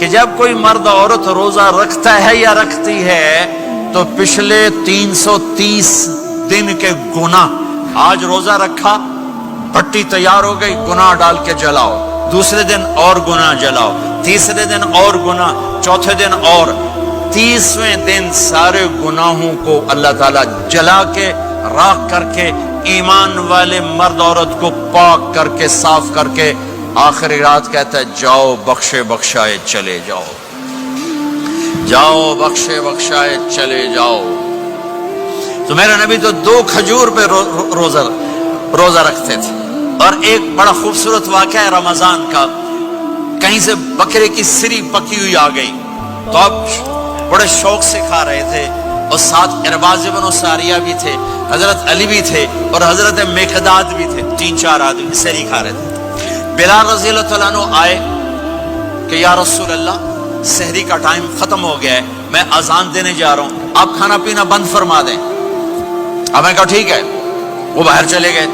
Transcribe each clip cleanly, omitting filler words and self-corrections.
کہ جب کوئی مرد عورت روزہ رکھتا ہے یا رکھتی ہے تو پچھلے 330 دن کے گناہ، آج روزہ رکھا، پٹی تیار ہو گئی، گناہ ڈال کے جلاؤ، دوسرے دن اور گناہ جلاؤ، تیسرے دن اور گناہ، چوتھے دن اور، 30ویں دن سارے گناہوں کو اللہ تعالیٰ جلا کے راکھ کر کے ایمان والے مرد عورت کو پاک کر کے صاف کر کے آخری رات کہتا ہے جاؤ بخشے بخشائے چلے جاؤ، جاؤ بخشے بخشائے چلے جاؤ۔ تو میرا نبی تو 2 کھجور پہ روزہ رکھتے تھے۔ اور ایک بڑا خوبصورت واقعہ ہے رمضان کا، کہیں سے بکرے کی سری پکی ہوئی آ گئی تو اب بڑے شوق سے کھا رہے تھے، اور ساتھ ارباز بن ساریہ بھی تھے، حضرت علی بھی تھے اور حضرت مقداد بھی تھے، 3-4 آدمی سری کھا رہے تھے۔ بلال رضی اللہ عنہ آئے کہ یا رسول اللہ سحری کا ٹائم ختم ہو گیا ہے، میں اذان دینے جا رہا ہوں، آپ کھانا پینا بند فرما دیں۔ اب میں کہا ٹھیک ہے، وہ باہر چلے گئے،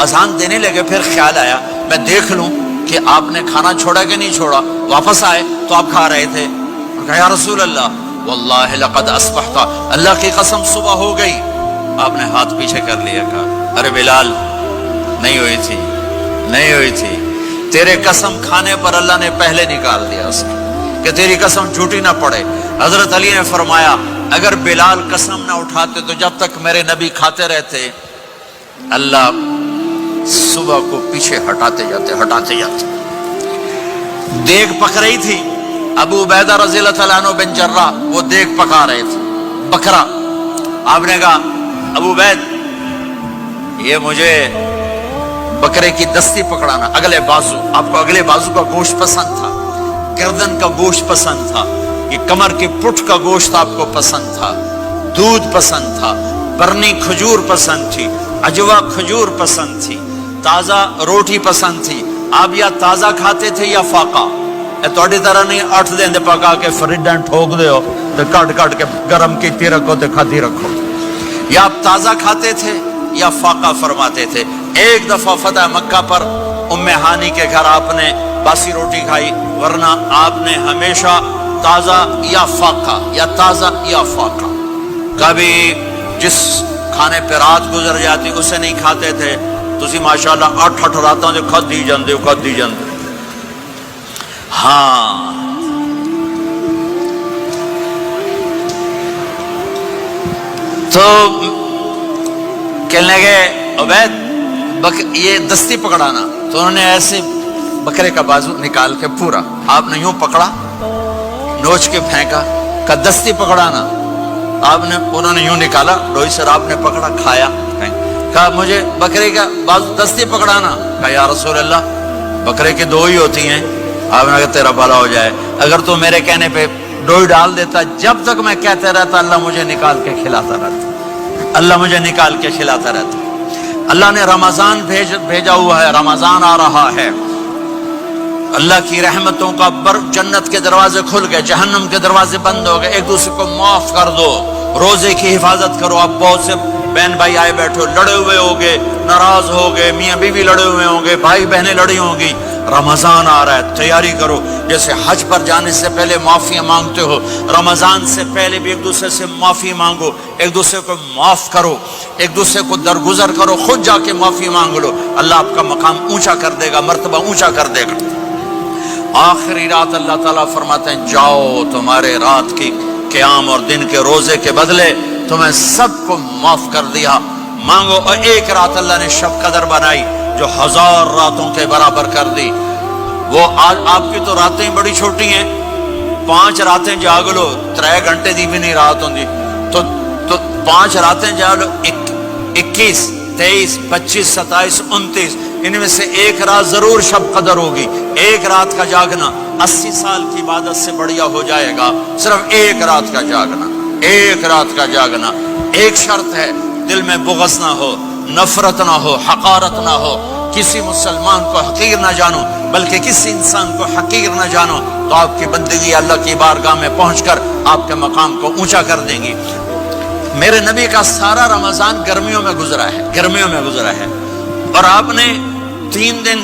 اذان دینے لگے، پھر خیال آیا میں دیکھ لوں کہ آپ نے کھانا چھوڑا کہ نہیں چھوڑا، واپس آئے تو آپ کھا رہے تھے۔ کہا یا رسول اللہ واللہ لقد اصبحت، اللہ کی قسم صبح ہو گئی۔ آپ نے ہاتھ پیچھے کر لیا، کہا ارے بلال نہیں ہوئی تھی، نہیں ہوئی تھی، تیرے قسم کھانے پر اللہ نے پہلے نکال دیا اس کو کہ تیری قسم جھوٹی نہ پڑے۔ حضرت علی نے فرمایا اگر بلال قسم نہ اٹھاتے تو جب تک میرے نبی کھاتے رہتے اللہ صبح کو پیچھے ہٹاتے جاتے۔ دیگ پک رہی تھی، ابو عبیدہ رضی اللہ تعالیٰ عنہ بن جراح وہ دیگ پکا رہے تھے، بکرا۔ آپ نے کہا ابو عبید یہ مجھے بکرے کی دستی پکڑانا، اگلے بازو، آپ کو اگلے بازو کا گوشت پسند تھا، گردن کا گوشت پسند تھا، یہ کمر کی پٹھ کا گوشت آپ کو پسند تھا، دودھ پسند تھا، برنی کھجور پسند تھی، عجوا کھجور پسند تھی، تازہ روٹی پسند تھی۔ آپ یا تازہ کھاتے تھے یا فاقہ، توڑی طرح نہیں 8 دن دے پکا کے فریڈن ٹھوک دے ہو تو کٹ کے گرم کیتی رکھو تو کھاتی رکھو، یا آپ تازہ کھاتے تھے یا فاقہ فرماتے تھے۔ ایک دفعہ فتح مکہ پر ام ہانی کے گھر آپ نے باسی روٹی کھائی، ورنہ آپ نے ہمیشہ تازہ یا فاقہ یا تازہ یا فاقہ، کبھی جس کھانے پہ رات گزر جاتی اسے نہیں کھاتے تھے۔ تسی ماشاءاللہ 8 راتوں جو کھد دی جاندے ہاں۔ تو کہنے لگے عبید یہ دستی پکڑانا، تو انہوں نے ایسے بکرے کا بازو نکال کے پورا آپ نے یوں پکڑا، نوچ کے پھینکا، کہا دستی پکڑانا، انہوں نے یوں نکالا، ڈوئی سر آپ نے پکڑا، کھایا، کہا مجھے بکرے کا بازو دستی پکڑانا، کہا یا رسول اللہ بکرے کی 2 ہی ہوتی ہیں۔ آپ نے کہا تیرا بھلا ہو جائے، اگر تو میرے کہنے پہ ڈوئی ڈال دیتا، جب تک میں کہتے رہتا اللہ مجھے نکال کے کھلاتا رہتا، اللہ مجھے نکال کے کھلاتا رہتا۔ اللہ نے رمضان بھیجا ہوا ہے، رمضان آ رہا ہے، اللہ کی رحمتوں کا جنت کے دروازے کھل گئے، جہنم کے دروازے بند ہو گئے، ایک دوسرے کو معاف کر دو، روزے کی حفاظت کرو۔ اب بہت سے بہن بھائی آئے بیٹھو، لڑے ہوئے ہوگے، ناراض ہوگے، میاں بیوی لڑے ہوئے ہوں گے، بھائی بہنیں لڑی ہوں گی، رمضان آ رہا ہے، تیاری کرو۔ جیسے حج پر جانے سے پہلے معافیاں مانگتے ہو، رمضان سے پہلے بھی ایک دوسرے سے معافی مانگو، ایک دوسرے کو معاف کرو، ایک دوسرے کو درگزر کرو، خود جا کے معافی مانگ لو، اللہ آپ کا مقام اونچا کر دے گا، مرتبہ اونچا کر دے گا۔ آخری رات اللہ تعالیٰ فرماتے ہیں جاؤ، تمہارے رات کی قیام اور دن کے روزے کے بدلے تمہیں سب کو معاف کر دیا، مانگو۔ اور ایک رات اللہ نے شب قدر بنائی جو 1000 راتوں کے برابر کر دی۔ وہ آج آپ کی تو راتیں بڑی چھوٹی ہیں، 5 راتیں جاگ لو، 3 گھنٹے دی بھی نہیں رات ہوندی، تو 5 راتیں جاگ لو، 21 23 25 27 29، ان میں سے ایک رات ضرور شب قدر ہوگی۔ ایک رات کا جاگنا 80 سال کی عبادت سے بڑھیا ہو جائے گا، صرف ایک رات کا جاگنا، ایک رات کا جاگنا۔ ایک شرط ہے، دل میں بغض نہ ہو، نفرت نہ ہو، حقارت نہ ہو، کسی مسلمان کو حقیر نہ جانو، بلکہ کسی انسان کو حقیر نہ جانو، تو آپ کی بندگی اللہ کی بارگاہ میں پہنچ کر آپ کے مقام کو اونچا کر دیں گی۔ میرے نبی کا سارا رمضان گرمیوں میں گزرا ہے، گرمیوں میں گزرا ہے، اور آپ نے 3 دن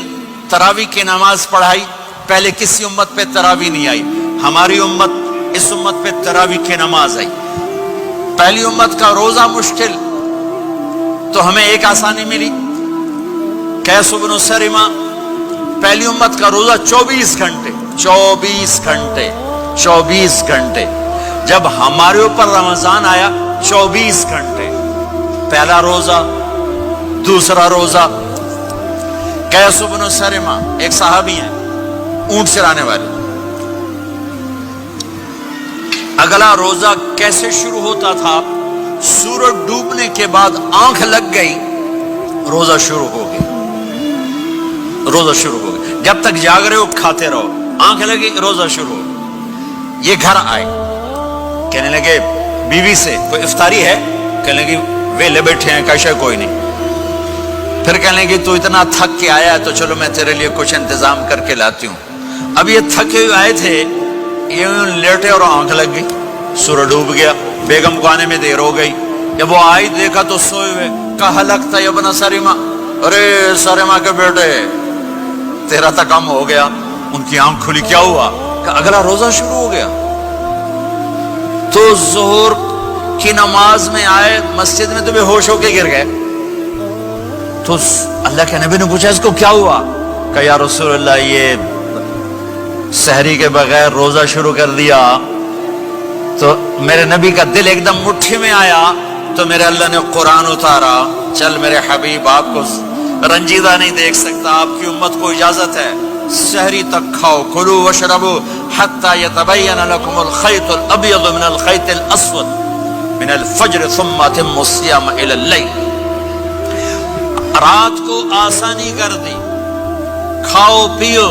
تراویح کی نماز پڑھائی۔ پہلے کسی امت پہ تراویح نہیں آئی، ہماری امت اس امت پہ تراویح کی نماز آئی. پہلی امت کا روزہ مشکل تو ہمیں ایک آسانی ملی. قیس بن سرمہ پہلی امت کا روزہ 24 گھنٹے 24 گھنٹے. جب ہمارے اوپر رمضان آیا 24 گھنٹے. پہلا روزہ، دوسرا روزہ. قیس بن سرمہ ایک صحابی ہیں، اونٹ چرانے والے. اگلا روزہ کیسے شروع ہوتا تھا؟ سورج ڈوبنے کے بعد آنکھ لگ گئی، روزہ شروع ہو گیا. جب تک جاگ رہے ہو کھاتے رہو، آنکھ لگی روزہ شروع ہو. یہ گھر آئے، کہنے لگے بیوی سے کوئی افطاری ہے؟ کہنے لگے ویلے بیٹھے ہیں، کیسے کوئی نہیں. پھر کہنے لگے تو اتنا تھک کے آیا ہے تو چلو میں تیرے لیے کچھ انتظام کر کے لاتی ہوں. اب یہ تھکے ہوئے آئے تھے، یہ لیٹے اور آنکھ لگ گئی، سورج ڈوب گیا. بیگم کو آنے میں دیر ہو گئی. جب وہ آئی دیکھا تو سوئے ہوئے. کہا لگتا ہے ابن سرمہ، ارے سرمہ کے بیٹے تیرا تو کم ہو گیا. ان کی آنکھ کھلی، کیا ہوا؟ کہ اگلا روزہ شروع ہو گیا. تو ظہر کی نماز میں آئے مسجد میں تو بے ہوش ہو کے گر گئے. تو اللہ کے نبی نے پوچھا اس کو کیا ہوا؟ کہ یا رسول اللہ یہ سحری کے بغیر روزہ شروع کر دیا. تو میرے نبی کا دل ایک دم مٹھی میں آیا. تو میرے اللہ نے قرآن اتارا، چل میرے حبیب آپ کو رنجیدہ نہیں دیکھ سکتا، آپ کی امت کو اجازت ہے سحری تک کھاؤ، کلوا واشربوا حتی یتبین لکم الخیط الابیض من الخیط الاسود من الفجر ثم اتموا الصیام الی اللیل. رات کو آسانی کر دی، کھاؤ پیو.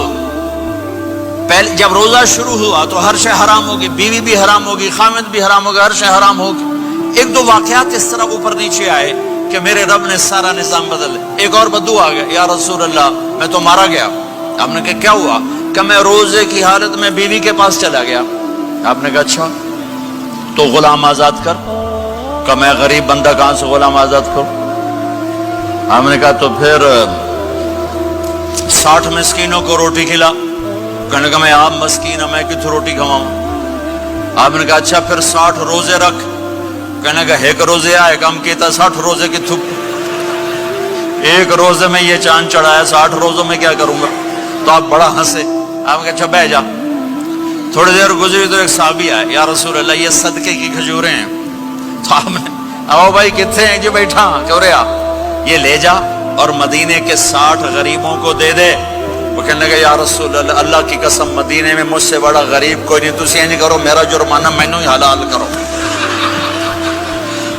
پہلے جب روزہ شروع ہوا تو ہر شے حرام ہوگی، بیوی بھی حرام ہوگی، خامد بھی حرام ہوگا، ہر شے حرام ہوگی. ایک دو واقعات اس طرح اوپر نیچے آئے کہ میرے رب نے سارا نظام بدل. ایک اور بدو آ گیا، یا رسول اللہ میں تو مارا گیا. آپ نے کہا کیا ہوا؟ کہ میں روزے کی حالت میں بیوی کے پاس چلا گیا. آپ نے کہا اچھا تو غلام آزاد کر. کہ میں غریب بندہ کہاں سے غلام آزاد کروں؟ آپ نے کہا تو پھر 60 مسکینوں کو روٹی کھلا. کہنے لگا میں آپ مسکین ہوں، میں کتوں روٹی کھواؤں؟ آپ نے کہا اچھا پھر 60 روزے رکھ. کہنے لگا ایک روزے آئے کم کیتا 60 روزے کی تھک. ایک روزے میں یہ چاند چڑھایا، 60 روزوں میں کیا کروں گا؟ تو آپ بڑا ہنسے. آپ نے کہا اچھا بہ جا. تھوڑی دیر گزری تو ایک صحابی آئے، یا رسول اللہ یہ صدقے کی کھجوریں ہیں. تو آپ نے آؤ بھائی کتنے ہیں؟ جی بیٹھا. کیوں رہے آپ؟ یہ لے جا اور مدینے کے 60 غریبوں کو دے دے. وہ کہنے لگا یا رسول اللہ اللہ کی قسم مدینے میں مجھ سے بڑا غریب کوئی نہیں، تسی نہیں کرو، میرا جرمانہ مینوں ہی حلال کرو.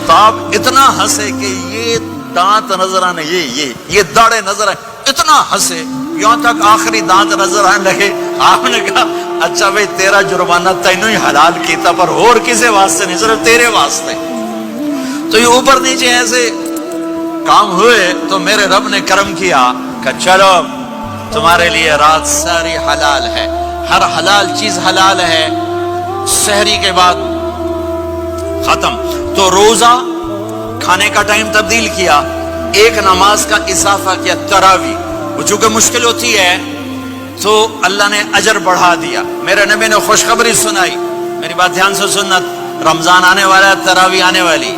تو آپ اتنا ہنسے کہ یہ دانت نظر آنے، یہ داڑے نظر آئے. اتنا ہنسے یہاں تک آخری دانت نظر آنے لگے. آپ نے کہا اچھا بھائی تیرا جرمانہ تینوں ہی حلال کیتا، پر اور کسی واسطے نہیں، صرف تیرے واسطے. تو یہ اوپر نیچے ایسے کام ہوئے تو میرے رب نے کرم کیا کہ چلو تمہارے لیے رات ساری حلال ہے، ہر حلال چیز حلال ہے. سحری کے بعد ختم. تو روزہ کھانے کا ٹائم تبدیل کیا، ایک نماز کا اضافہ کیا، تراویح. وہ چونکہ مشکل ہوتی ہے تو اللہ نے اجر بڑھا دیا. میرے نبی نے خوشخبری سنائی، میری بات دھیان سے سننا، رمضان آنے والا ہے، تراویح آنے والی.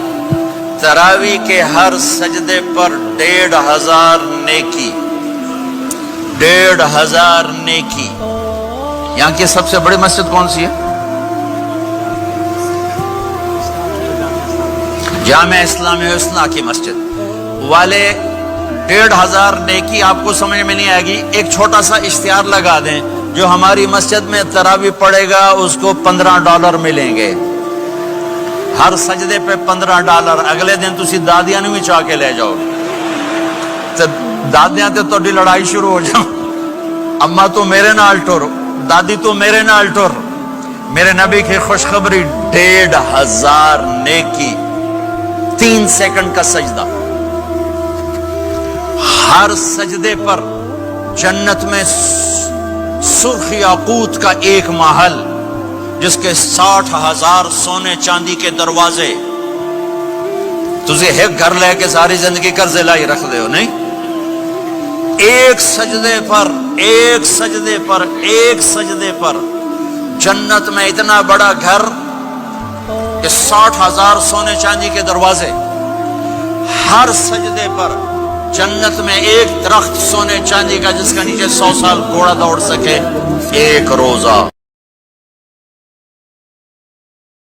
تراویح کے ہر سجدے پر 1500 نیکی، 1500 نیکی. یہاں کی سب سے بڑی مسجد کون سی ہے؟ جامع اسلامی حسنہ کی مسجد والے. 1500 نیکی آپ کو سمجھ میں نہیں آئے گی. ایک چھوٹا سا اشتہار لگا دیں، جو ہماری مسجد میں تراویح پڑے گا اس کو $15 ملیں گے. ہر سجدے پہ $15. اگلے دن تسی دادیاں بھی چاہ کے لے جاؤ. دادیاں تے تو لڑائی شروع ہو جاؤ، اما تو میرے نال ٹر، دادی تو میرے نال ٹر. میرے نبی کی خوشخبری 1500 نیکی، 3 سیکنڈ کا سجدہ. ہر سجدے پر جنت میں سرخ یاقوت کا ایک محل جس کے 60,000 سونے چاندی کے دروازے. تجھے ایک گھر لے کے ساری زندگی قرضے لائی رکھ دے ہو نہیں. ایک سجدے پر جنت میں اتنا بڑا گھر کہ 60,000 سونے چاندی کے دروازے، ہر سجدے پر جنت میں ایک درخت سونے چاندی کا جس کا نیچے 100 سال گھوڑا دوڑ سکے، ایک روزہ